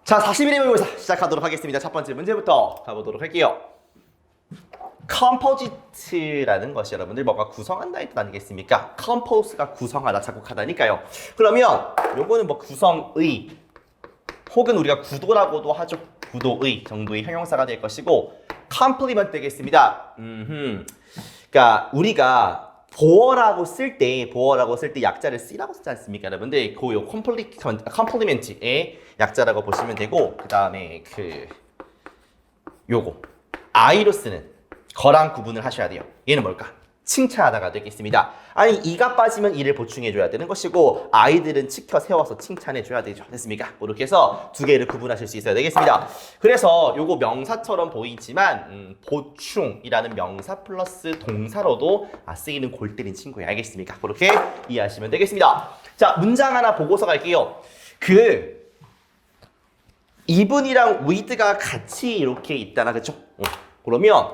자, 41회 모의고사 시작하도록 하겠습니다. 첫 번째 문제부터 가보도록 할게요. composite라는 것이 여러분들 뭔가 구성한다 의 뜻 아니겠습니까? compose가 구성하다, 작곡하다니까요. 그러면 요거는 뭐 구성의 혹은 우리가 구도라고도 하죠. 구도의 정도의 형용사가 될 것이고 complement 되겠습니다. 그러니까 우리가 보어라고 쓸 때 약자를 C라고 쓰지 않습니까, 여러분들? 그 요 compliment의 약자라고 보시면 되고, 그 다음에 요거 I로 쓰는 거랑 구분을 하셔야 돼요. 얘는 뭘까? 칭찬하다가 되겠습니다. 아니, 이가 빠지면 이를 보충해줘야 되는 것이고, 아이들은 치켜 세워서 칭찬해줘야 되죠. 됐습니까? 그렇게 해서 두 개를 구분하실 수 있어야 되겠습니다. 그래서 요거 명사처럼 보이지만 보충이라는 명사 플러스 동사로도 쓰이는 골 때린 친구예요. 알겠습니까? 그렇게 이해하시면 되겠습니다. 자, 문장 하나 보고서 갈게요. 이분이랑 with가 같이 이렇게 있다나, 그쵸? 그러면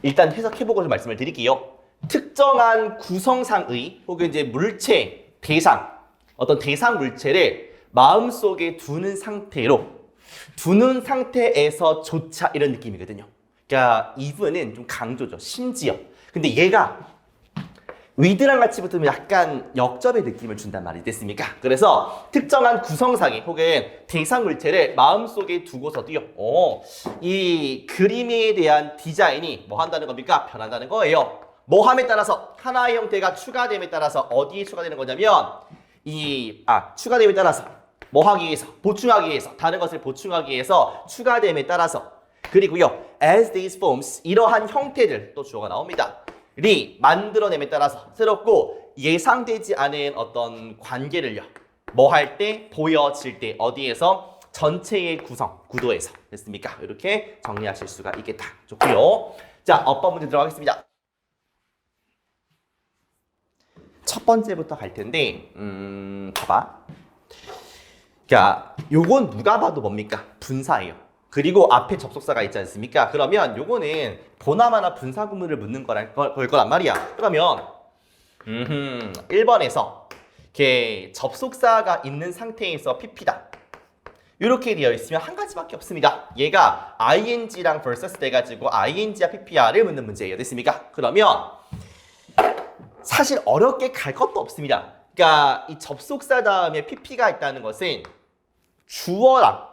일단 해석해보고 좀 말씀을 드릴게요. 특정한 구성상의 혹은 이제 물체, 대상, 어떤 대상 물체를 마음속에 두는 상태에서조차 이런 느낌이거든요. 그러니까 이분은 좀 강조죠. 심지어. 근데 얘가 with랑 같이 붙으면 약간 역접의 느낌을 준단 말이 됐습니까? 그래서 특정한 구성상의 혹은 대상 물체를 마음속에 두고서도요. 이 그림에 대한 디자인이 뭐 한다는 겁니까? 변한다는 거예요. 뭐 함에 따라서 하나의 형태가 추가됨에 따라서 어디에 추가되는 거냐면 추가됨에 따라서 뭐 하기 위해서, 보충하기 위해서, 다른 것을 보충하기 위해서 추가됨에 따라서, 그리고요. as these forms, 이러한 형태들, 또 주어가 나옵니다. 리 만들어냄에 따라서 새롭고 예상되지 않은 어떤 관계를요. 뭐 할 때, 보여질 때, 어디에서? 전체의 구도에서. 됐습니까? 이렇게 정리하실 수가 있겠다. 좋고요. 자, 어법 문제 들어가겠습니다. 첫 번째부터 갈 텐데, 봐봐. 자, 요건 누가 봐도 뭡니까? 분사예요. 그리고 앞에 접속사가 있지 않습니까? 그러면 요거는 보나마나 분사 구문을 묻는 걸 거란 말이야. 그러면 1번에서 이렇게 접속사가 있는 상태에서 pp다. 이렇게 되어 있으면 한 가지밖에 없습니다. 얘가 ing랑 versus 돼가지고 ing와 ppr을 묻는 문제예요. 됐습니까? 그러면 사실 어렵게 갈 것도 없습니다. 그러니까 이 접속사 다음에 pp가 있다는 것은 주어랑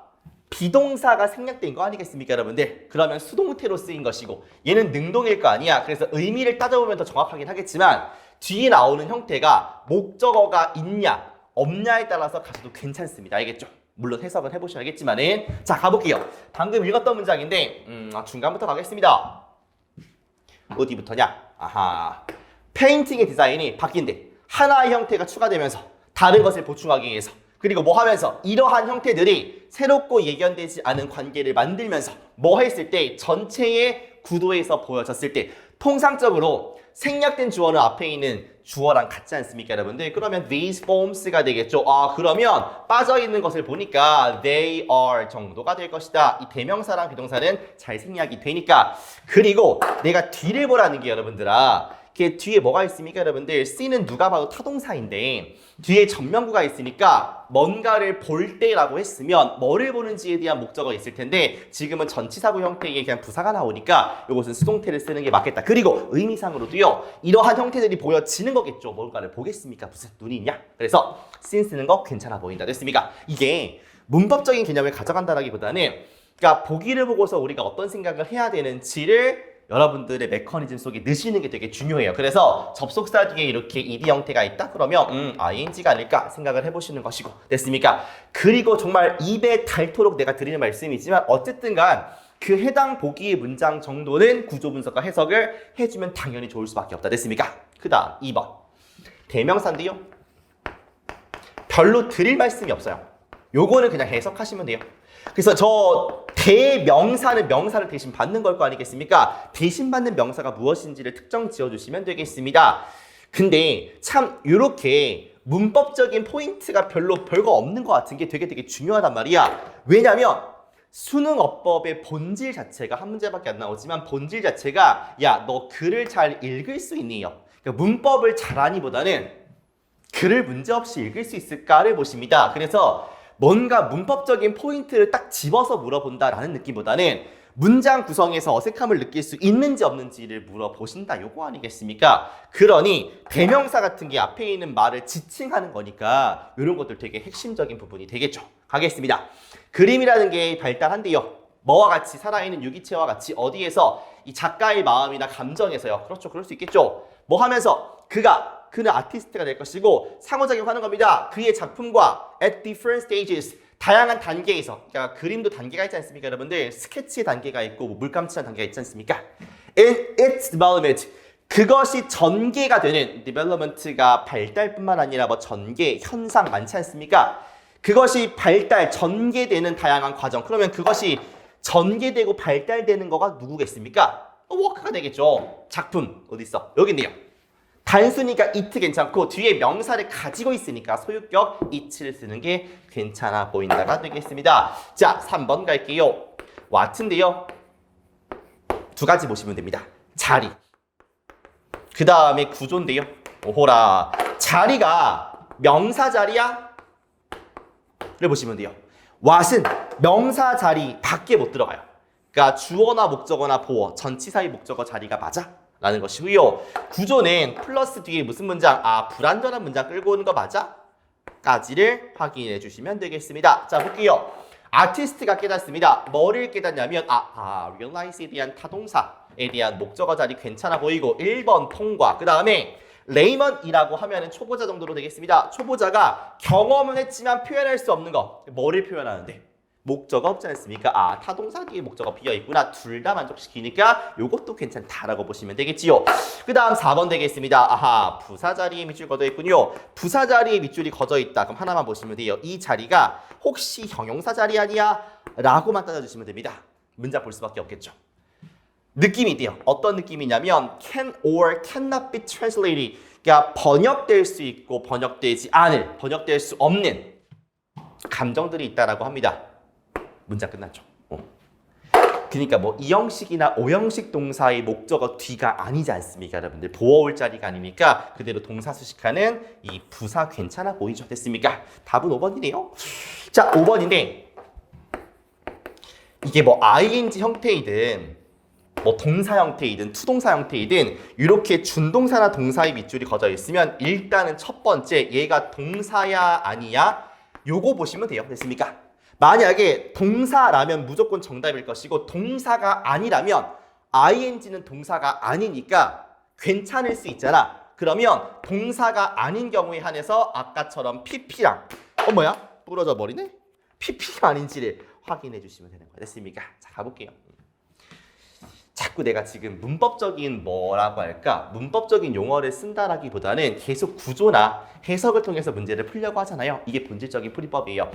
비동사가 생략된 거 아니겠습니까, 여러분들? 그러면 수동태로 쓰인 것이고 얘는 능동일 거 아니야. 그래서 의미를 따져보면 더 정확하긴 하겠지만 뒤에 나오는 형태가 목적어가 있냐 없냐에 따라서 가셔도 괜찮습니다. 알겠죠? 물론 해석을 해보셔야겠지만은. 자, 가볼게요. 방금 읽었던 문장인데 중간부터 가겠습니다. 어디부터냐? 페인팅의 디자인이 바뀐대. 하나의 형태가 추가되면서 다른 것을 보충하기 위해서, 그리고 뭐 하면서 이러한 형태들이 새롭고 예견되지 않은 관계를 만들면서 뭐 했을 때, 전체의 구도에서 보여졌을 때, 통상적으로 생략된 주어는 앞에 있는 주어랑 같지 않습니까, 여러분들? 그러면 these forms가 되겠죠. 그러면 빠져있는 것을 보니까 they are 정도가 될 것이다. 이 대명사랑 비동사는 잘 생략이 되니까. 그리고 내가 뒤를 보라는 게, 여러분들아, 뒤에 뭐가 있습니까, 여러분들? C는 누가 봐도 타동사인데 뒤에 전명구가 있으니까 뭔가를 볼 때라고 했으면 뭐를 보는지에 대한 목적어가 있을 텐데 지금은 전치사구 형태의 그냥 부사가 나오니까 이것은 수동태를 쓰는 게 맞겠다. 그리고 의미상으로도요. 이러한 형태들이 보여지는 거겠죠. 뭔가를 보겠습니까? 무슨 눈이 있냐? 그래서 sin 쓰는 거 괜찮아 보인다. 됐습니까? 이게 문법적인 개념을 가져간다라기보다는 그러니까 보기를 보고서 우리가 어떤 생각을 해야 되는지를 여러분들의 메커니즘 속에 넣으시는 게 되게 중요해요. 그래서 접속사 뒤에 이렇게 ed 형태가 있다? 그러면 ing가 아닐까 생각을 해보시는 것이고. 됐습니까? 그리고 정말 입에 닳도록 내가 드리는 말씀이지만 어쨌든 간 그 해당 보기의 문장 정도는 구조 분석과 해석을 해주면 당연히 좋을 수밖에 없다. 됐습니까? 그 다음 2번. 대명사인데요. 별로 드릴 말씀이 없어요. 요거는 그냥 해석하시면 돼요. 그래서 저 대명사는 명사를 대신 받는 걸 거 아니겠습니까? 대신 받는 명사가 무엇인지를 특정 지어주시면 되겠습니다. 근데 참 이렇게 문법적인 포인트가 별거 없는 것 같은 게 되게 중요하단 말이야. 왜냐면 수능어법의 본질 자체가 한 문제밖에 안 나오지만 본질 자체가 야, 너 글을 잘 읽을 수 있니요? 그러니까 문법을 잘하니보다는 글을 문제없이 읽을 수 있을까를 보십니다. 그래서 뭔가 문법적인 포인트를 딱 집어서 물어본다라는 느낌보다는 문장 구성에서 어색함을 느낄 수 있는지 없는지를 물어보신다. 요거 아니겠습니까? 그러니 대명사 같은 게 앞에 있는 말을 지칭하는 거니까 이런 것들 되게 핵심적인 부분이 되겠죠. 가겠습니다. 그림이라는 게 발달한대요. 뭐와 같이 살아있는 유기체와 같이 어디에서 이 작가의 마음이나 감정에서요. 그렇죠. 그럴 수 있겠죠. 뭐 하면서 그는 아티스트가 될 것이고 상호작용하는 겁니다. 그의 작품과 at different stages 다양한 단계에서 그러니까 그림도 단계가 있지 않습니까 여러분들? 스케치 단계가 있고 뭐 물감칠한 단계가 있지 않습니까? In its development 그것이 전개가 되는 development가 발달뿐만 아니라 뭐 전개, 현상 많지 않습니까? 그것이 발달, 전개되는 다양한 과정 그러면 그것이 전개되고 발달되는 거가 누구겠습니까? 워크가 되겠죠. 작품 어디 있어? 여기 있네요. 단순히가 it 괜찮고 뒤에 명사를 가지고 있으니까 소유격 it를 쓰는 게 괜찮아 보인다가 되겠습니다. 자, 3번 갈게요. what인데요. 두 가지 보시면 됩니다. 자리. 그 다음에 구조인데요. 오호라. 자리가 명사 자리야? 를 보시면 돼요. what은 명사 자리 밖에 못 들어가요. 그러니까 주어나 목적어나 보어, 전치사의 목적어 자리가 맞아? 라는 것이고요. 구조는 플러스 뒤에 무슨 문장? 불완전한 문장 끌고 오는 거 맞아? 까지를 확인해 주시면 되겠습니다. 자, 볼게요. 아티스트가 깨닫습니다. 뭐를 깨닫냐면 realize에 대한 타동사에 대한 목적어 자리 괜찮아 보이고 1번 통과. 그 다음에 레이먼이라고 하면은 초보자 정도로 되겠습니다. 초보자가 경험은 했지만 표현할 수 없는 거. 뭐를 표현하는데? 목적어 없지 않습니까? 타동사 뒤에 목적어 비어있구나. 둘 다 만족시키니까 요것도 괜찮다라고 보시면 되겠지요. 그 다음 4번 되겠습니다. 부사 자리에 밑줄 거져 있군요. 부사 자리에 밑줄이 거져 있다. 그럼 하나만 보시면 돼요. 이 자리가 혹시 형용사 자리 아니야? 라고만 따져주시면 됩니다. 문장 볼 수밖에 없겠죠. 느낌이 있대요. 어떤 느낌이냐면 can or cannot be translated. 그러니까 번역될 수 있고 번역되지 않을, 번역될 수 없는 감정들이 있다라고 합니다. 문장 끝났죠. 그러니까 뭐 이형식이나 오형식 동사의 목적어 뒤가 아니지 않습니까, 여러분들? 보어올 자리가 아니니까 그대로 동사 수식하는 이 부사 괜찮아 보이죠? 됐습니까? 답은 5번이네요. 자, 5번인데 이게 뭐 ing 형태이든 뭐 동사 형태이든 투동사 형태이든 이렇게 준동사나 동사의 밑줄이 거져 있으면 일단은 첫 번째 얘가 동사야 아니야? 요거 보시면 돼요. 됐습니까? 만약에 동사라면 무조건 정답일 것이고 동사가 아니라면 ing는 동사가 아니니까 괜찮을 수 있잖아. 그러면 동사가 아닌 경우에 한해서 아까처럼 pp랑 뭐야? 부러져 버리네? pp가 아닌지를 확인해 주시면 되는 거예요. 됐습니까? 자, 가볼게요. 자꾸 내가 지금 문법적인 뭐라고 할까? 문법적인 용어를 쓴다라기보다는 계속 구조나 해석을 통해서 문제를 풀려고 하잖아요. 이게 본질적인 풀이법이에요.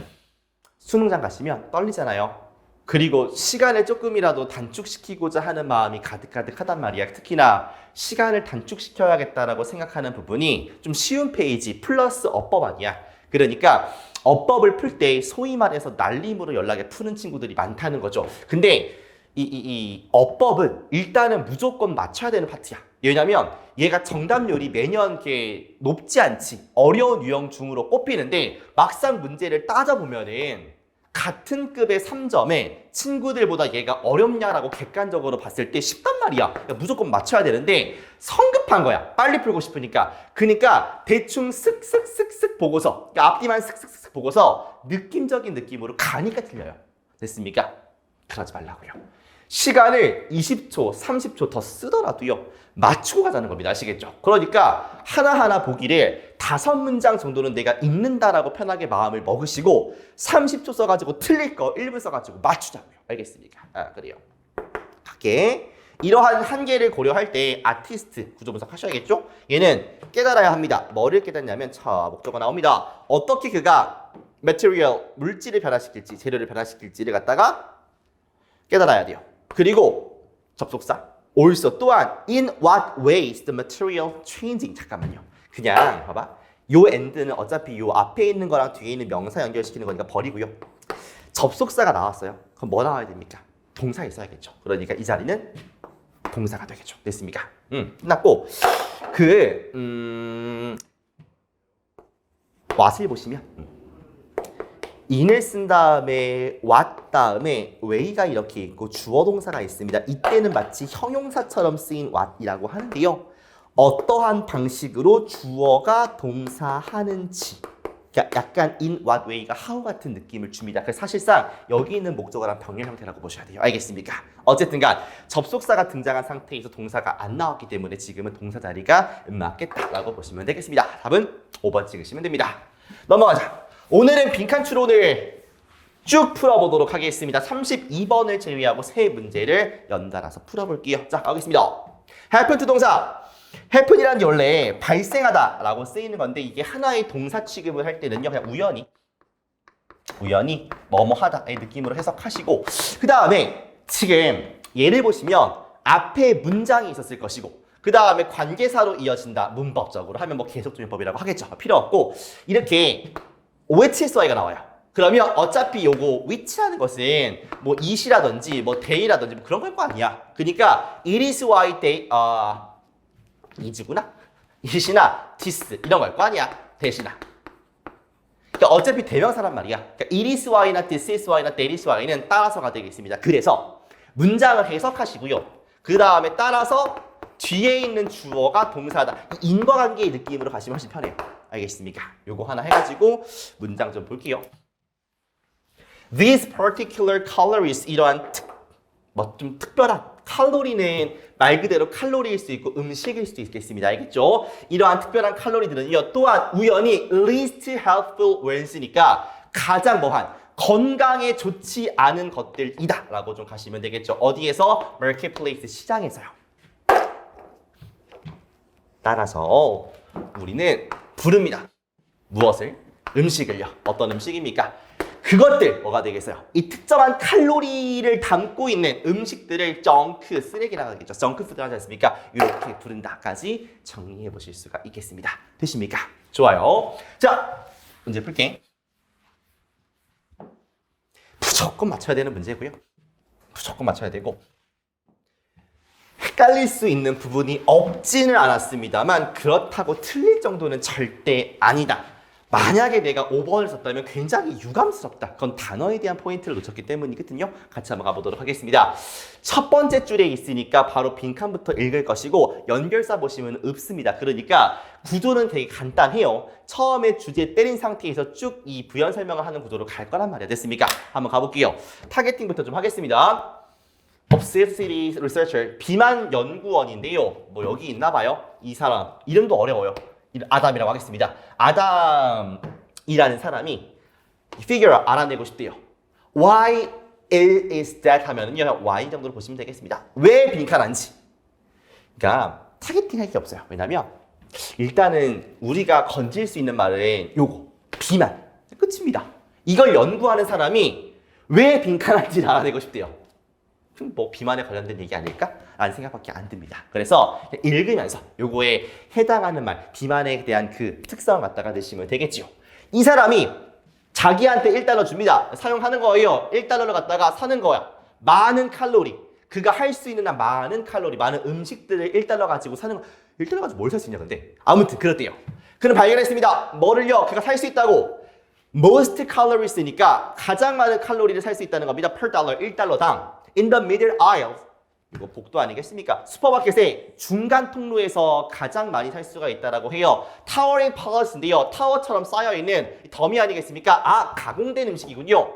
수능장 가시면 떨리잖아요. 그리고 시간을 조금이라도 단축시키고자 하는 마음이 가득가득하단 말이야. 특히나 시간을 단축시켜야겠다라고 생각하는 부분이 좀 쉬운 페이지 플러스 어법 아니야. 그러니까 어법을 풀 때 소위 말해서 날림으로 연락에 푸는 친구들이 많다는 거죠. 근데 이 어법은 일단은 무조건 맞춰야 되는 파트야. 왜냐면 얘가 정답률이 매년 이렇게 높지 않지. 어려운 유형 중으로 꼽히는데 막상 문제를 따져보면은 같은 급의 3점에 친구들보다 얘가 어렵냐라고 객관적으로 봤을 때 쉽단 말이야. 그러니까 무조건 맞춰야 되는데 성급한 거야. 빨리 풀고 싶으니까. 그러니까 대충 쓱쓱쓱쓱 보고서 그러니까 앞뒤만 쓱쓱쓱 보고서 느낌적인 느낌으로 가니까 틀려요. 됐습니까? 그러지 말라고요. 시간을 20초, 30초 더 쓰더라도요. 맞추고 가자는 겁니다. 아시겠죠? 그러니까 하나하나 보기를 5문장 정도는 내가 읽는다라고 편하게 마음을 먹으시고 30초 써가지고 틀릴 거 1분 써가지고 맞추자고요. 알겠습니까? 그래요. 갈게. 이러한 한계를 고려할 때 아티스트 구조 분석하셔야겠죠? 얘는 깨달아야 합니다. 뭐를 깨닫냐면 목적어가 나옵니다. 어떻게 그가 material, 물질을 변화시킬지, 재료를 변화시킬지를 갖다가 깨달아야 돼요. 그리고 접속사 also 또한 in what ways the material changing. 잠깐만요. 그냥 봐봐. 요 end는 어차피 요 앞에 있는 거랑 뒤에 있는 명사 연결시키는 거니까 버리고요. 접속사가 나왔어요. 그럼 뭐 나와야 됩니까? 동사 있어야겠죠. 그러니까 이 자리는 동사가 되겠죠. 됐습니까? 끝났고 what을 보시면 in을 쓴 다음에 what 다음에 way가 이렇게 있고 주어 동사가 있습니다. 이때는 마치 형용사처럼 쓰인 what이라고 하는데요. 어떠한 방식으로 주어가 동사하는지 약간 in what way가 how 같은 느낌을 줍니다. 그래서 사실상 여기 있는 목적어랑 병렬 형태라고 보셔야 돼요. 알겠습니까? 어쨌든간 접속사가 등장한 상태에서 동사가 안 나왔기 때문에 지금은 동사 자리가 맞겠다라고 보시면 되겠습니다. 답은 5번 찍으시면 됩니다. 넘어가자. 오늘은 빈칸 추론을 쭉 풀어보도록 하겠습니다. 32번을 제외하고 세 문제를 연달아서 풀어볼게요. 자, 가겠습니다. happen to 동사. happen이란 게 원래 발생하다라고 쓰이는 건데 이게 하나의 동사 취급을 할 때는요 그냥 우연히 뭐뭐하다의 느낌으로 해석하시고 그 다음에 지금 예를 보시면 앞에 문장이 있었을 것이고 그 다음에 관계사로 이어진다 문법적으로 하면 뭐 계속조용법이라고 하겠죠. 필요 없고 이렇게 OHSY가 나와요. 그러면 어차피 요거 which라는 것은 뭐 it이라든지 뭐 they라든지 뭐 그런 걸 거 아니야. 그러니까 it is why they is구나? it이나 this 이런 걸 거 아니야. 대신아. 그러니까 어차피 대명사란 말이야. 그러니까 it is why나 this is why나 that is why는 따라서가 되겠습니다. 그래서 문장을 해석하시고요. 그 다음에 따라서 뒤에 있는 주어가 동사다. 이 인과관계의 느낌으로 가시면 훨씬 편해요. 알겠습니까? 요거 하나 해가지고 문장 좀 볼게요. These particular calories 이러한 좀 특별한 칼로리는 말 그대로 칼로리일 수 있고 음식일 수도 있겠습니다. 알겠죠? 이러한 특별한 칼로리들은요 또한 우연히 least healthful when이니까 가장 뭐한 건강에 좋지 않은 것들이다 라고 좀 가시면 되겠죠. 어디에서? marketplace 시장에서요. 따라서 우리는 부릅니다. 무엇을? 음식을요. 어떤 음식입니까? 그것들 뭐가 되겠어요? 이 특정한 칼로리를 담고 있는 음식들을 정크, 쓰레기라고 하겠죠. 정크푸드 하지 않습니까? 이렇게 부른다까지 정리해 보실 수가 있겠습니다. 되십니까? 좋아요. 자, 문제 풀게. 무조건 맞춰야 되는 문제고요. 무조건 맞춰야 되고 헷갈릴 수 있는 부분이 없지는 않았습니다만 그렇다고 틀릴 정도는 절대 아니다. 만약에 내가 5번을 썼다면 굉장히 유감스럽다. 그건 단어에 대한 포인트를 놓쳤기 때문이거든요. 같이 한번 가보도록 하겠습니다. 첫 번째 줄에 있으니까 바로 빈칸부터 읽을 것이고 연결사 보시면 없습니다. 그러니까 구조는 되게 간단해요. 처음에 주제 때린 상태에서 쭉 이 부연 설명을 하는 구조로 갈 거란 말이야. 됐습니까? 한번 가볼게요. 타겟팅부터 좀 하겠습니다. Obesity Researcher, 비만 연구원인데요. 뭐 여기 있나 봐요. 이 사람 이름도 어려워요. 아담이라고 하겠습니다. 아담이라는 사람이 figure 알아내고 싶대요. Why is that 하면은요. why 정도로 보시면 되겠습니다. 왜 빈칸한지. 그러니까 타겟팅 할 게 없어요. 왜냐면 일단은 우리가 건질 수 있는 말은 요거 비만 끝입니다. 이걸 연구하는 사람이 왜 빈칸한지를 알아내고 싶대요. 뭐 비만에 관련된 얘기 아닐까? 라는 생각밖에 안 듭니다. 그래서 읽으면서 요거에 해당하는 말, 비만에 대한 그 특성을 갖다가 넣으시면 되겠지요. 이 사람이 자기한테 1달러 줍니다. 사용하는 거예요. 1달러를 갖다가 사는 거야. 많은 칼로리. 그가 할 수 있는 한 많은 칼로리, 많은 음식들을 1달러 가지고 사는 거. 1달러 가지고 뭘 살 수 있냐 근데. 아무튼 그렇대요. 그는 발견했습니다. 뭐를요? 그가 살 수 있다고. most calories니까 가장 많은 칼로리를 살 수 있다는 겁니다. per dollar, 1달러당. in the middle aisle. 이거 복도 아니겠습니까? 슈퍼마켓의 중간 통로에서 가장 많이 살 수가 있다라고 해요. 타워링 팔러스인데요. 타워처럼 쌓여있는 더미 아니겠습니까? 아, 가공된 음식이군요.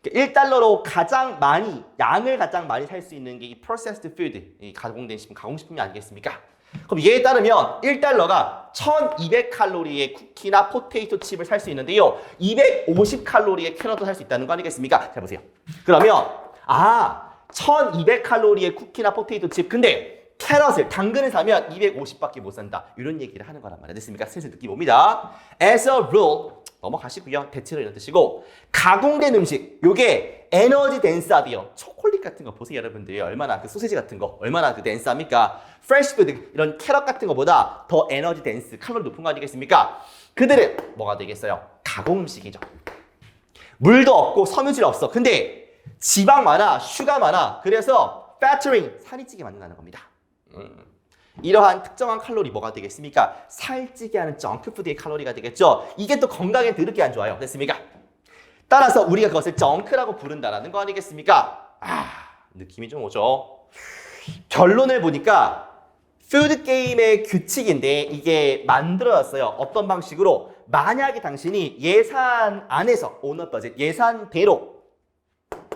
1달러로 가장 많이, 양을 가장 많이 살 수 있는 게 이 processed food, 이 가공된 식품, 가공식품이 아니겠습니까? 그럼 얘에 따르면 1달러가 1200칼로리의 쿠키나 포테이토 칩을 살 수 있는데요. 250칼로리의 캐럿도 살 수 있다는 거 아니겠습니까? 잘 보세요. 그러면 1200칼로리의 쿠키나 포테이토 칩. 근데 캐럿을, 당근을 사면 250밖에 못 산다. 이런 얘기를 하는 거란 말이야. 됐습니까? 슬슬 느낌 옵니다. As a rule, 넘어가시고요. 대체로 이런 뜻이고, 가공된 음식. 요게 에너지 덴스하대요. 초콜릿 같은 거 보세요, 여러분들. 얼마나 그 소세지 같은 거, 얼마나 그 덴스합니까? 프레시 푸드, 이런 캐럿 같은 거보다 더 에너지 덴스, 칼로리 높은 거 아니겠습니까? 그들은 뭐가 되겠어요? 가공 음식이죠. 물도 없고 섬유질 없어. 근데 지방 많아, 슈가 많아. 그래서 fattering, 살이 찌게 만든다는 겁니다. 이러한 특정한 칼로리 뭐가 되겠습니까? 살찌게 하는 정크푸드의 칼로리가 되겠죠. 이게 또 건강에 더럽게 안 좋아요. 됐습니까? 따라서 우리가 그것을 정크라고 부른다라는 거 아니겠습니까? 느낌이 좀 오죠. 결론을 보니까 푸드 게임의 규칙인데 이게 만들어졌어요. 어떤 방식으로? 만약에 당신이 예산 안에서 오너 버젯 예산대로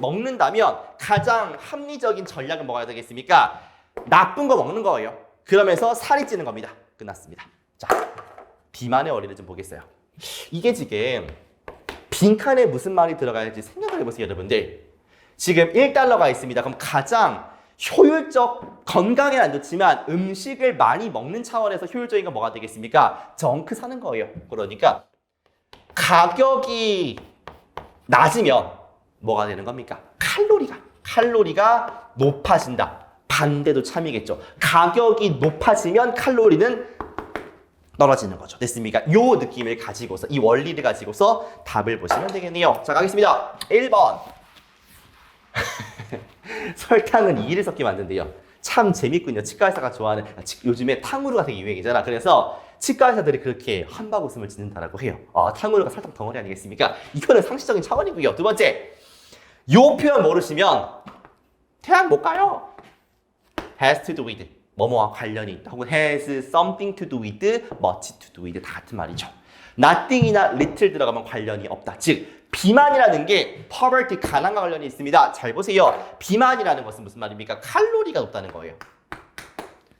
먹는다면 가장 합리적인 전략은 뭐가 되겠습니까? 나쁜 거 먹는 거예요. 그러면서 살이 찌는 겁니다. 끝났습니다. 자, 비만의 원리를 좀 보겠어요. 이게 지금 빈칸에 무슨 말이 들어가야지 생각을 해보세요, 여러분들. 지금 1달러가 있습니다. 그럼 가장 효율적, 건강에 안 좋지만 음식을 많이 먹는 차원에서 효율적인 건 뭐가 되겠습니까? 정크 사는 거예요. 그러니까 가격이 낮으면 뭐가 되는 겁니까? 칼로리가 높아진다. 반대도 참이겠죠. 가격이 높아지면 칼로리는 떨어지는 거죠. 됐습니까? 요 느낌을 가지고서, 이 원리를 가지고서 답을 보시면 되겠네요. 자, 가겠습니다. 1번. 설탕은 2를 섞게 만든대요. 참 재밌군요. 치과의사가 좋아하는, 요즘에 탕후루가 되게 유행이잖아. 그래서 치과의사들이 그렇게 한바구음을 짓는다라고 해요. 탕후루가 설탕 덩어리 아니겠습니까? 이거는 상식적인 차원이고요. 두 번째, 요 표현 모르시면 대학 못 가요. has to do with, 뭐뭐와 관련이 있다. 혹은 has something to do with, much to do with 다 같은 말이죠. nothing이나 little 들어가면 관련이 없다. 즉 비만이라는 게 poverty, 가난과 관련이 있습니다. 잘 보세요. 비만이라는 것은 무슨 말입니까? 칼로리가 높다는 거예요.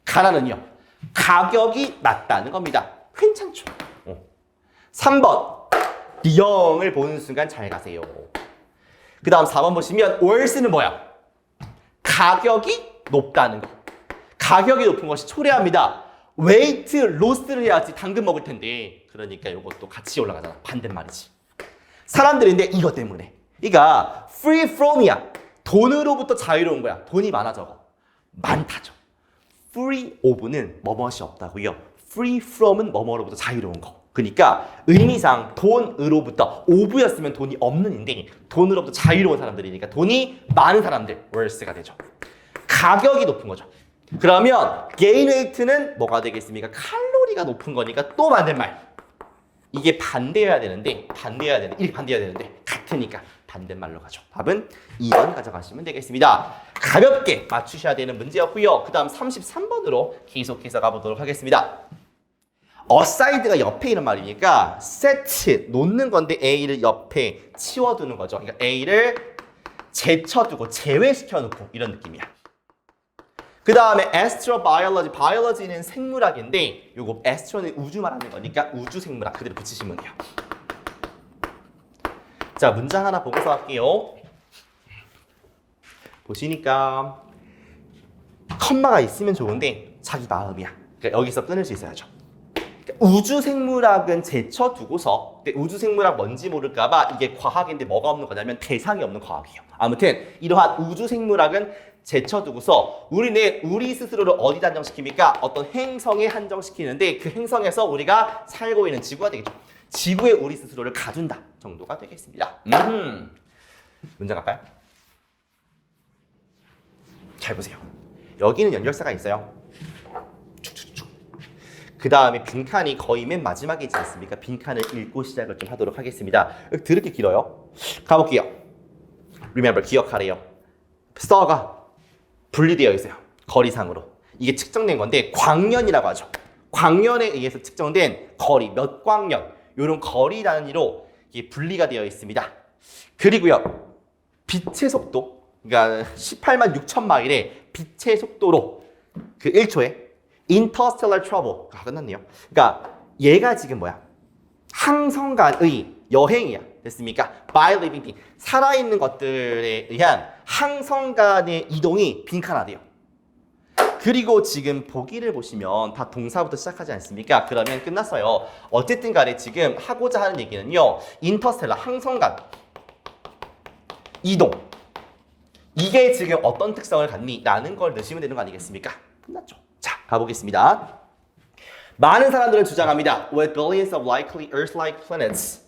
가난은요, 가격이 낮다는 겁니다. 괜찮죠? 3번, 영을 보는 순간 잘 가세요. 그 다음 4번 보시면 worse는 뭐야? 가격이 높다는 거. 가격이 높은 것이 초래합니다. weight loss를 해야지 당근 먹을 텐데. 그러니까 이것도 같이 올라가잖아. 반대말이지. 사람들인데 이것 때문에. 그러니까 free from이야. 돈으로부터 자유로운 거야. 돈이 많아 적어. 많다죠. free of는 뭐뭇이 없다고요. free from은 뭐뭐로부터 자유로운 거. 그러니까 의미상 돈으로부터 of였으면 돈이 없는인데 돈으로부터 자유로운 사람들이니까 돈이 많은 사람들 worse가 되죠. 가격이 높은 거죠. 그러면 gain weight는 뭐가 되겠습니까? 칼로리가 높은 거니까 또 반대말. 이게 반대여야 되는데 이렇게 반대여야 되는데 같으니까 반대말로 가죠. 답은 2번 가져가시면 되겠습니다. 가볍게 맞추셔야 되는 문제였고요. 그 다음 33번으로 계속해서 가보도록 하겠습니다. aside가 옆에 있는 말이니까 set, 놓는 건데 A를 옆에 치워두는 거죠. 그러니까 A를 제쳐두고 제외시켜 놓고 이런 느낌이야. 그 다음에 astrobiology, biology는 생물학인데 요거 astro는 우주 말하는 거니까 우주 생물학 그대로 붙이시면 돼요. 자, 문장 하나 보고서 할게요. 보시니까 컴마가 있으면 좋은데 자기 마음이야. 그러니까 여기서 끊을 수 있어야죠. 그러니까 우주 생물학은 제쳐두고서, 우주 생물학 뭔지 모를까봐 이게 과학인데 뭐가 없는 거냐면 대상이 없는 과학이에요. 아무튼 이러한 우주 생물학은 제쳐두고서 우리는 우리 스스로를 어디다 한정시킵니까? 어떤 행성에 한정시키는데 그 행성에서 우리가 살고 있는 지구가 되겠죠. 지구에 우리 스스로를 가둔다 정도가 되겠습니다. 문장 갈까요? 잘 보세요. 여기는 연결사가 있어요. 그 다음에 빈칸이 거의 맨 마지막에 있지 않습니까? 빈칸을 읽고 시작을 좀 하도록 하겠습니다. 드럽게 길어요. 가볼게요. Remember, 기억하래요. st가 분리되어 있어요. 거리상으로. 이게 측정된 건데 광년이라고 하죠. 광년에 의해서 측정된 거리, 몇 광년. 이런 거리 단위로 이게 분리가 되어 있습니다. 그리고요. 빛의 속도, 그러니까 18만 6천 마일의 빛의 속도로 그 1초에 interstellar travel. 끝났네요. 그러니까 얘가 지금 뭐야? 항성 간의 여행이야. 됐습니까? by living thing. 살아있는 것들에 의한 항성 간의 이동이 빈칸화돼요. 그리고 지금 보기를 보시면 다 동사부터 시작하지 않습니까? 그러면 끝났어요. 어쨌든 간에 지금 하고자 하는 얘기는요. 인터스텔라, 항성 간 이동. 이게 지금 어떤 특성을 갖니? 라는 걸 넣으시면 되는 거 아니겠습니까? 끝났죠. 자, 가보겠습니다. 많은 사람들은 주장합니다. With billions of likely Earth-like planets.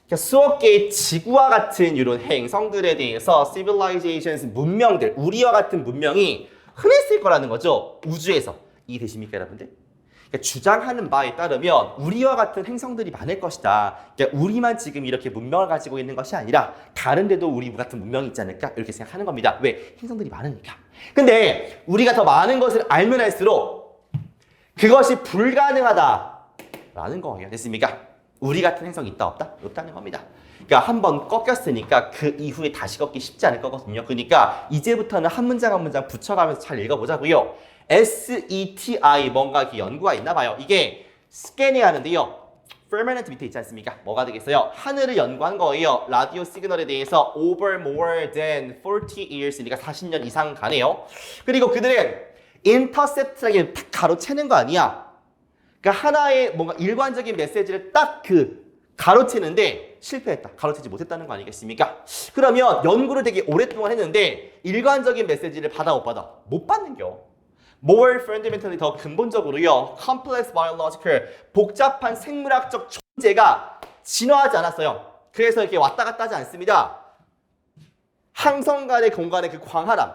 그러니까 수억 개의 지구와 같은 이런 행성들에 대해서 civilizations, 문명들, 우리와 같은 문명이 흔했을 거라는 거죠. 우주에서. 이해되십니까, 여러분들? 그러니까 주장하는 바에 따르면 우리와 같은 행성들이 많을 것이다. 그러니까 우리만 지금 이렇게 문명을 가지고 있는 것이 아니라 다른 데도 우리 같은 문명이 있지 않을까? 이렇게 생각하는 겁니다. 왜? 행성들이 많으니까. 근데 우리가 더 많은 것을 알면 할수록 그것이 불가능하다라는 거예요. 됐습니까? 우리 같은 행성이 있다 없다? 없다는 겁니다. 그러니까 한번 꺾였으니까 그 이후에 다시 꺾기 쉽지 않을 거거든요. 그러니까 이제부터는 한 문장 한 문장 붙여가면서 잘 읽어보자고요. SETI 뭔가 이렇게 연구가 있나 봐요. 이게 스캐닝 하는데요. firmament 밑에 있지 않습니까? 뭐가 되겠어요? 하늘을 연구한 거예요. 라디오 시그널에 대해서 over more than 40 years, 그러니까 40년 이상 가네요. 그리고 그들은 intercept라게 탁 가로채는 거 아니야. 그러니까 하나의 뭔가 일관적인 메시지를 딱 가로채는데 실패했다. 가로채지 못했다는 거 아니겠습니까? 그러면 연구를 되게 오랫동안 했는데 일관적인 메시지를 받아 못 받아? 못 받는겨. more fundamentally 더 근본적으로요. complex biological 복잡한 생물학적 존재가 진화하지 않았어요. 그래서 이렇게 왔다 갔다 하지 않습니다. 항성 간의 공간의 그 광활함,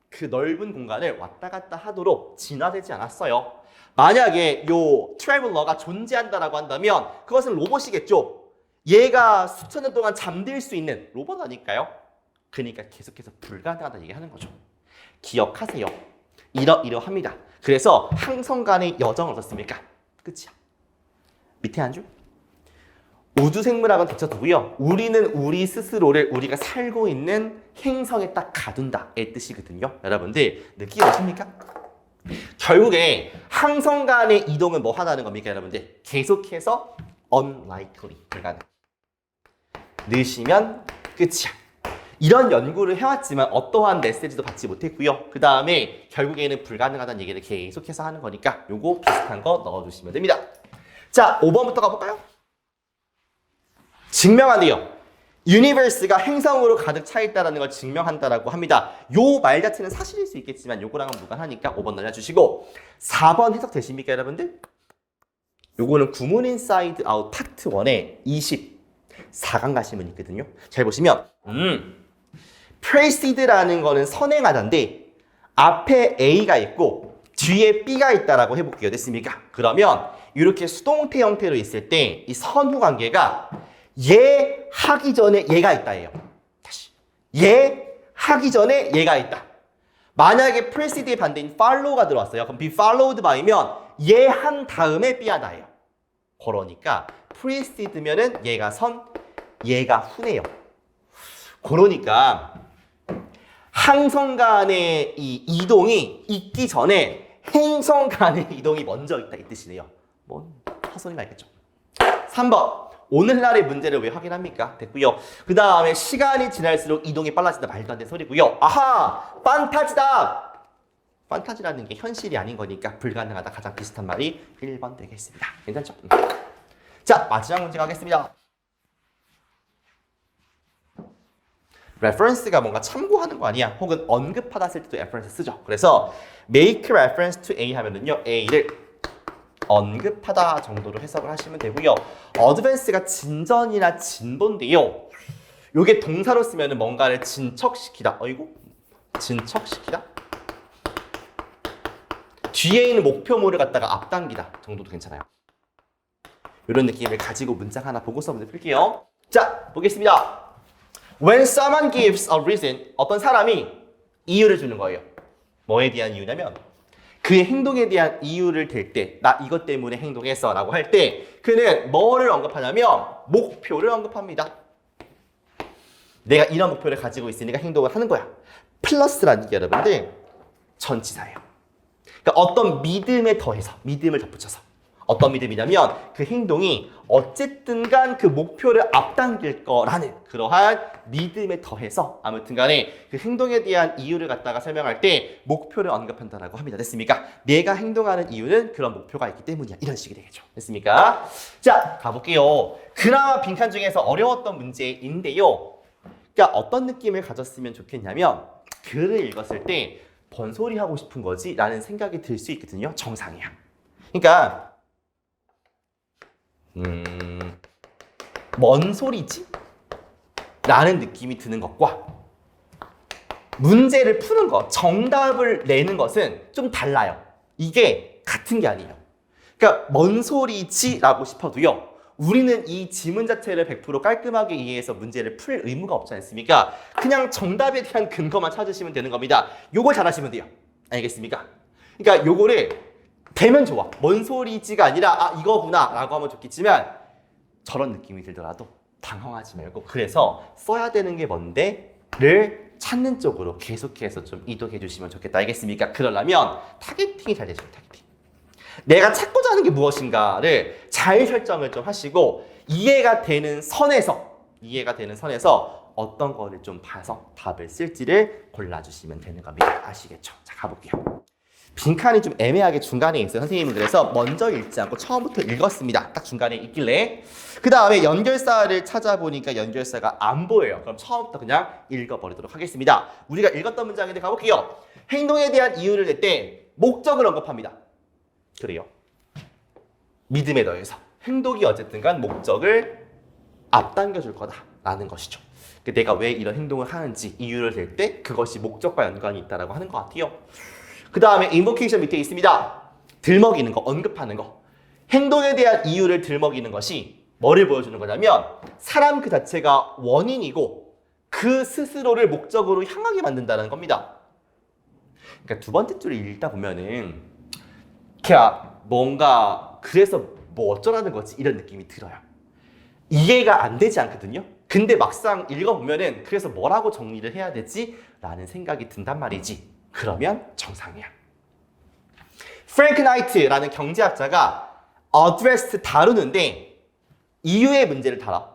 그 넓은 공간을 왔다 갔다 하도록 진화되지 않았어요. 만약에 요 트래블러가 존재한다라고 한다면 그것은 로봇이겠죠. 얘가 수천 년 동안 잠들 수 있는 로봇 아닐까요? 그러니까 계속해서 불가능하다 얘기하는 거죠. 기억하세요. 이러합니다. 그래서 항성 간의 여정은 어떻습니까? 끝이야. 밑에 한 줄. 우주 생물학은 덧쳐두고요. 우리는 우리 스스로를 우리가 살고 있는 행성에 딱 가둔다의 뜻이거든요. 여러분들 느끼 오십니까? 결국에 항성 간의 이동은 뭐 하다는 겁니까, 여러분들? 계속해서 unlikely, 불가능. 늦으면 끝이야. 이런 연구를 해왔지만 어떠한 메시지도 받지 못했고요. 그 다음에 결국에는 불가능하다는 얘기를 계속해서 하는 거니까 요거 비슷한 거 넣어주시면 됩니다. 자, 5번부터 가볼까요? 증명한대요. 유니버스가 행성으로 가득 차 있다는 걸 증명한다라고 합니다. 요 말 자체는 사실일 수 있겠지만 요거랑은 무관하니까 5번 넣어주시고 4번 해석되십니까, 여러분들? 요거는 구문 인사이드 아웃 파트 1에 24강 가시면 있거든요. 잘 보시면 preced라는 거는 선행하다인데 앞에 A가 있고 뒤에 B가 있다라고 해볼게요. 됐습니까? 그러면 이렇게 수동태 형태로 있을 때 이 선후 관계가 얘 하기 전에 얘가 있다예요. 다시 얘 하기 전에 얘가 있다. 만약에 precede의 반대인 follow가 들어왔어요. 그럼 be followed by면 얘 한 다음에 B 하다예요. 그러니까 preced면은 얘가 선, 얘가 후네요. 그러니까 항성 간의 이 이동이 있기 전에 행성 간의 이동이 먼저 있다 이 뜻이네요. 뭔 헛소리 말겠죠. 3번. 오늘날의 문제를 왜 확인합니까? 됐고요. 그 다음에 시간이 지날수록 이동이 빨라진다. 말도 안 되는 소리고요. 아하! 판타지다! 판타지라는 게 현실이 아닌 거니까 불가능하다. 가장 비슷한 말이 1번 되겠습니다. 괜찮죠? 자, 마지막 문제 가겠습니다. reference가 뭔가 참고하는 거 아니야. 혹은 언급하다 쓸 때도 reference 쓰죠. 그래서 make reference to A 하면은요. A를 언급하다 정도로 해석을 하시면 되고요. advance가 진전이나 진본데요. 요게 동사로 쓰면은 뭔가를 진척시키다. 어이구? 진척시키다? 뒤에 있는 목표물을 갖다가 앞당기다 정도도 괜찮아요. 이런 느낌을 가지고 문장 하나 보고서 문제 풀게요. 자, 보겠습니다. When someone gives a reason, 어떤 사람이 이유를 주는 거예요. 뭐에 대한 이유냐면 그의 행동에 대한 이유를 댈 때, 나 이것 때문에 행동했어 라고 할 때 그는 뭐를 언급하냐면 목표를 언급합니다. 내가 이런 목표를 가지고 있으니까 행동을 하는 거야. 플러스라는 게 여러분들 전치사예요. 그러니까 어떤 믿음에 더해서, 믿음을 덧붙여서 어떤 믿음이냐면 그 행동이 어쨌든 간 그 목표를 앞당길 거라는 그러한 믿음에 더해서 아무튼 간에 그 행동에 대한 이유를 갖다가 설명할 때 목표를 언급한다라고 합니다. 됐습니까? 내가 행동하는 이유는 그런 목표가 있기 때문이야. 이런 식이 되겠죠. 됐습니까? 자, 가볼게요. 그나마 빈칸 중에서 어려웠던 문제인데요. 그러니까 어떤 느낌을 가졌으면 좋겠냐면 글을 읽었을 때 번소리 하고 싶은 거지 라는 생각이 들 수 있거든요. 정상이야. 그러니까 뭔 소리지? 라는 느낌이 드는 것과 문제를 푸는 것, 정답을 내는 것은 좀 달라요. 이게 같은 게 아니에요. 그러니까 뭔 소리지라고 싶어도요. 우리는 이 지문 자체를 100% 깔끔하게 이해해서 문제를 풀 의무가 없지 않습니까? 그냥 정답에 대한 근거만 찾으시면 되는 겁니다. 요걸 잘하시면 돼요. 알겠습니까? 그러니까 요거를 되면 좋아. 뭔 소리지가 아니라 아 이거구나 라고 하면 좋겠지만 저런 느낌이 들더라도 당황하지 말고 그래서 써야 되는 게 뭔데를 찾는 쪽으로 계속해서 좀 이동해 주시면 좋겠다. 알겠습니까? 그러려면 타겟팅이 잘 되죠. 타겟팅. 내가 찾고자 하는 게 무엇인가를 잘 설정을 좀 하시고 이해가 되는 선에서 어떤 거를 좀 봐서 답을 쓸지를 골라주시면 되는 겁니다. 아시겠죠? 자, 가볼게요. 빈칸이 좀 애매하게 중간에 있어요. 선생님은 그래서 먼저 읽지 않고 처음부터 읽었습니다. 딱 중간에 있길래 그 다음에 연결사를 찾아보니까 연결사가 안 보여요. 그럼 처음부터 그냥 읽어버리도록 하겠습니다. 우리가 읽었던 문장인데 가볼게요. 행동에 대한 이유를 낼 때 목적을 언급합니다. 그래요. 믿음에 더해서 행동이 어쨌든 간 목적을 앞당겨줄 거다라는 것이죠. 내가 왜 이런 행동을 하는지 이유를 댈 때 그것이 목적과 연관이 있다고 하는 것 같아요. 그 다음에 invocation 밑에 있습니다. 들먹이는 거, 언급하는 거. 행동에 대한 이유를 들먹이는 것이 뭐를 보여주는 거냐면 사람 그 자체가 원인이고 그 스스로를 목적으로 향하게 만든다는 겁니다. 그러니까 두 번째 줄을 읽다 보면은 그냥 뭔가 그래서 뭐 어쩌라는 거지 이런 느낌이 들어요. 이해가 안 되지 않거든요. 근데 막상 읽어보면은 그래서 뭐라고 정리를 해야 되지? 라는 생각이 든단 말이지. 그러면 정상이야. 프랭크 나이트라는 경제학자가 addressed 다루는데 이유의 문제를 다뤄.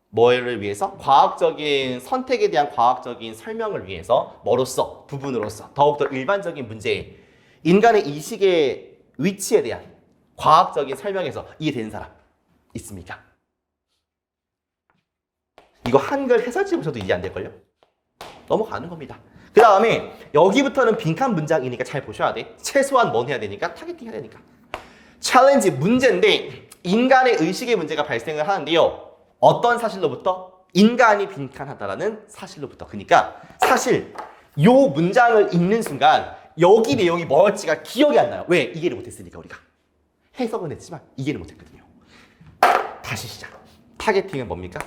뭐를 위해서? 과학적인 선택에 대한 과학적인 설명을 위해서 뭐로써? 부분으로서 더욱더 일반적인 문제 인간의 이식의 위치에 대한 과학적인 설명에서 이해되는 사람 있습니까? 이거 한글 해설지 보셔도 이해 안 될걸요? 넘어가는 겁니다. 그 다음에 여기부터는 빈칸 문장이니까 잘 보셔야 돼. 최소한 뭔 해야 되니까? 타겟팅 해야 되니까. 챌린지 문제인데 인간의 의식의 문제가 발생을 하는데요. 어떤 사실로부터? 인간이 빈칸하다라는 사실로부터. 그러니까 사실 요 문장을 읽는 순간 여기 내용이 뭐였지가 기억이 안 나요. 왜? 이해를 못했으니까 우리가. 해석은 했지만 이해를 못했거든요. 다시 시작. 타겟팅은 뭡니까?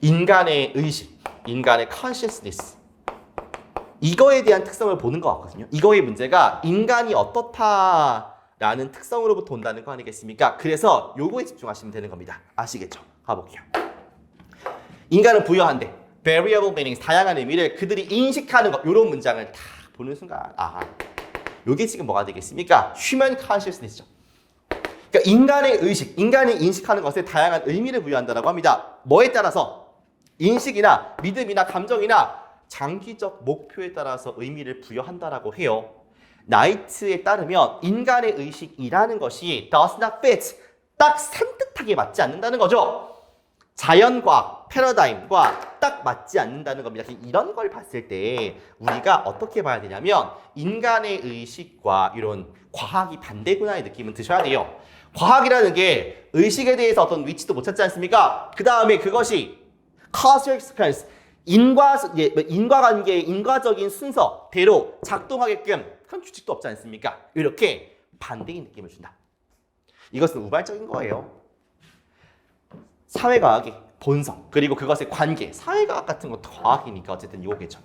인간의 의식, 인간의 consciousness. 이거에 대한 특성을 보는 것 같거든요. 이거의 문제가 인간이 어떻다라는 특성으로부터 온다는 거 아니겠습니까? 그래서 요거에 집중하시면 되는 겁니다. 아시겠죠? 가볼게요. 인간은 부여한대. variable meanings, 다양한 의미를 그들이 인식하는 것. 요런 문장을 다 보는 순간 요게 지금 뭐가 되겠습니까? human consciousness죠. 그러니까 인간의 의식, 인간이 인식하는 것에 다양한 의미를 부여한다고 합니다. 뭐에 따라서? 인식이나 믿음이나 감정이나 장기적 목표에 따라서 의미를 부여한다라고 해요. 나이트에 따르면 인간의 의식이라는 것이 does not fit, 딱 산뜻하게 맞지 않는다는 거죠. 자연과학, 패러다임과 딱 맞지 않는다는 겁니다. 이런 걸 봤을 때 우리가 어떻게 봐야 되냐면 인간의 의식과 이런 과학이 반대구나의 느낌은 드셔야 돼요. 과학이라는 게 의식에 대해서 어떤 위치도 못 찾지 않습니까? 그 다음에 그것이 causal sequence, 인과관계의 인과적인 순서대로 작동하게끔 한 규칙도 없지 않습니까? 이렇게 반대의 느낌을 준다. 이것은 우발적인 거예요. 사회과학의 본성, 그리고 그것의 관계, 사회과학 같은 것도 과학이니까 어쨌든 이거겠죠.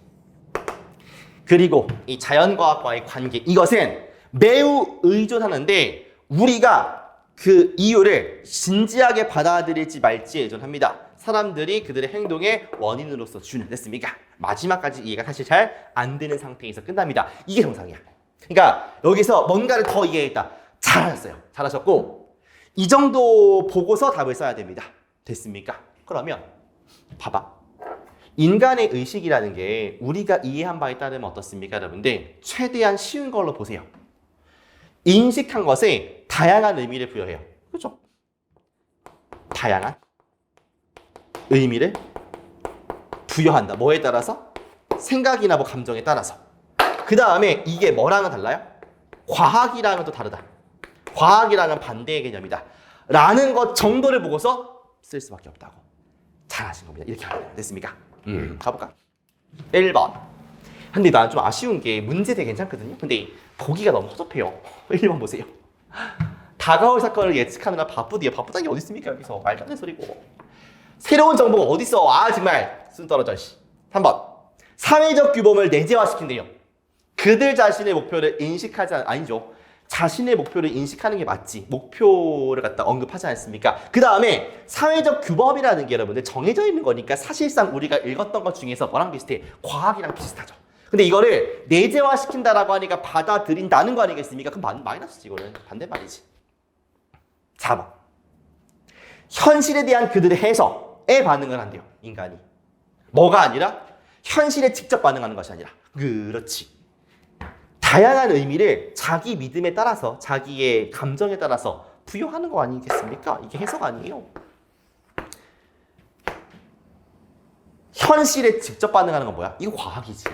그리고 이 자연과학과의 관계, 이것은 매우 의존하는데 우리가 그 이유를 진지하게 받아들일지 말지에 의존합니다. 사람들이 그들의 행동의 원인으로서 주는 됐습니까? 마지막까지 이해가 사실 잘 안 되는 상태에서 끝납니다. 이게 정상이야. 그러니까 여기서 뭔가를 더 이해했다. 잘하셨어요. 잘하셨고 이 정도 보고서 답을 써야 됩니다. 됐습니까? 그러면 봐봐. 인간의 의식이라는 게 우리가 이해한 바에 따르면 어떻습니까? 여러분들 최대한 쉬운 걸로 보세요. 인식한 것에 다양한 의미를 부여해요. 그렇죠? 다양한 의미를 부여한다. 뭐에 따라서? 생각이나 뭐 감정에 따라서. 그 다음에 이게 뭐랑은 달라요? 과학이랑은 또 다르다. 과학이랑은 반대의 개념이다. 라는 것 정도를 보고서 쓸 수밖에 없다고. 잘하신 겁니다. 이렇게 하면 됐습니까? 가볼까? 1번. 근데 난 좀 아쉬운 게 문제 되게 괜찮거든요. 근데 보기가 너무 허접해요. 1번 보세요. 다가올 사건을 예측하느라 바쁘대요. 바쁘다는 게 어디 있습니까 여기서. 말도 안 되는 소리고. 새로운 정보가 어디 있어. 아 정말 순 떨어져. 3번 사회적 규범을 내재화시킨대요. 그들 자신의 목표를 인식하지 아니죠. 자신의 목표를 인식하는 게 맞지. 목표를 갖다 언급하지 않습니까? 그 다음에 사회적 규범이라는 게 여러분들 정해져 있는 거니까 사실상 우리가 읽었던 것 중에서 뭐랑 비슷해? 과학이랑 비슷하죠. 근데 이거를 내재화시킨다라고 하니까 받아들인다는 거 아니겠습니까? 그럼 마이너스지. 이거는 반대말이지. 4번 현실에 대한 그들의 해석에 반응을 한대요. 인간이. 뭐가 아니라 현실에 직접 반응하는 것이 아니라. 그렇지. 다양한 의미를 자기 믿음에 따라서 자기의 감정에 따라서 부여하는 거 아니겠습니까? 이게 해석 아니에요. 현실에 직접 반응하는 건 뭐야? 이거 과학이지.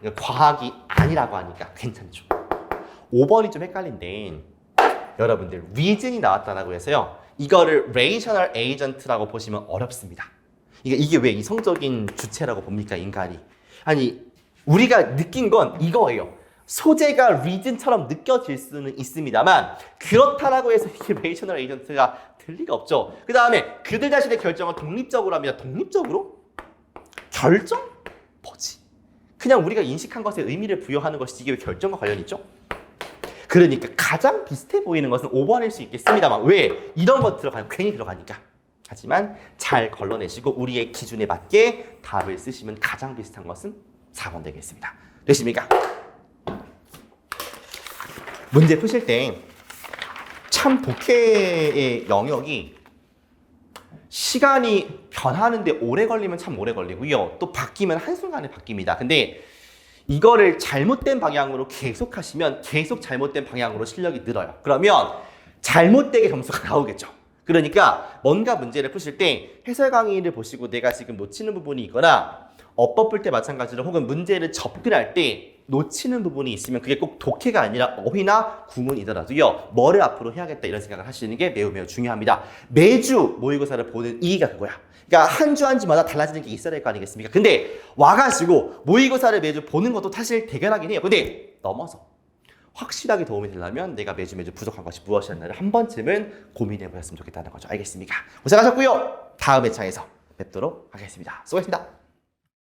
이거 과학이 아니라고 하니까 괜찮죠. 5번이 좀 헷갈린데 여러분들 reason이 나왔다고 해서요. 이거를 rational agent라고 보시면 어렵습니다. 이게 왜 이성적인 주체라고 봅니까? 인간이. 아니 우리가 느낀 건 이거예요. 소재가 reason처럼 느껴질 수는 있습니다만 그렇다라고 해서 이게 rational agent가 될 리가 없죠. 그 다음에 그들 자신의 결정을 독립적으로 합니다. 독립적으로? 결정? 뭐지? 그냥 우리가 인식한 것에 의미를 부여하는 것이지 이게 왜 결정과 관련이 있죠? 그러니까 가장 비슷해 보이는 것은 5번일 수 있겠습니다만 왜? 이런 것 들어가면 괜히 들어가니까. 하지만 잘 걸러내시고 우리의 기준에 맞게 답을 쓰시면 가장 비슷한 것은 4번 되겠습니다. 되십니까? 문제 푸실 때 참 독해의 영역이 시간이 변하는데 오래 걸리면 참 오래 걸리고요. 또 바뀌면 한순간에 바뀝니다. 근데 이거를 잘못된 방향으로 계속 하시면 계속 잘못된 방향으로 실력이 늘어요. 그러면 잘못되게 점수가 나오겠죠. 그러니까 뭔가 문제를 푸실 때 해설 강의를 보시고 내가 지금 놓치는 부분이 있거나 어법 풀 때 마찬가지로 혹은 문제를 접근할 때 놓치는 부분이 있으면 그게 꼭 독해가 아니라 어휘나 구문이더라도요. 뭐를 앞으로 해야겠다 이런 생각을 하시는 게 매우 중요합니다. 매주 모의고사를 보는 이유가 그거야. 그러니까 한 주 한 주마다 달라지는 게 있어야 될 거 아니겠습니까? 근데 와가지고 모의고사를 매주 보는 것도 사실 대견하긴 해요. 근데 넘어서 확실하게 도움이 되려면 내가 매주 부족한 것이 무엇이었나를 한 번쯤은 고민해 보셨으면 좋겠다는 거죠. 알겠습니까? 고생하셨고요. 다음 회차에서 뵙도록 하겠습니다. 수고하셨습니다.